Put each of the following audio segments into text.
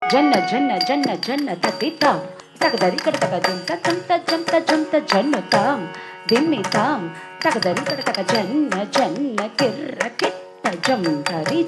ஜன்ன ஜன்ன ஜன்ன ஜன்ன தத்தித்தாம் தகதரி கடதக ஜந்த ஜந்த ஜந்த ஜந்த ஜன்னதாம் திம்மிதாம் தகதரி கடதக ஜன்ன ஜன்ன கிர்ர கிட்ட ஜம் தரி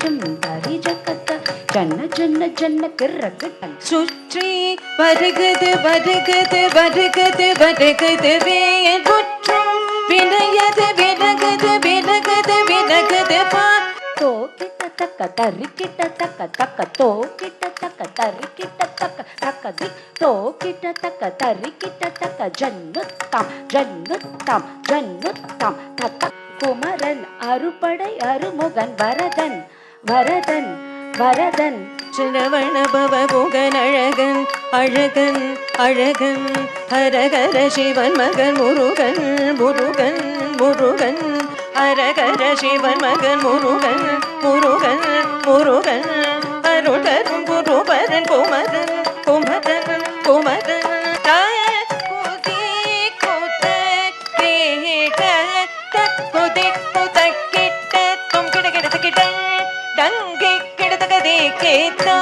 ஜகத்த ஜன்ன ஜன்ன ஜன்ன கிர்ர கிட்ட சுற்றி வருகுது வருகுது வருகுது வருகுது வேல் முற்றும் வினயது விலகுது விலகுது விலகுது பார் தோ கிட்ட தக்க தரி கிட்ட தக்க தக்க தோ கிட்ட தக்க தரி கிட்ட தக்க தக்க தி தோ கிட்ட தக்க தரி கிட்ட தக்க ஜன்னுத்தாம் ஜன்னுத்தாம் ஜன்னுத்தாம் தக்க குமரன் அறுபடை அருமுகன் வரதன் வரதன் வரதன் சிரவண பவ குகன் அழகன் அழகன் அழகன் ஹரஹர சிவன் மகன் முருகன் முருகன் முருகன் ஹரஹர சிவன் மகன் முருகன் முருகன் முருகன் அருளரும் குருபரன் குமரன் குமரன் குமரன் கேட்டா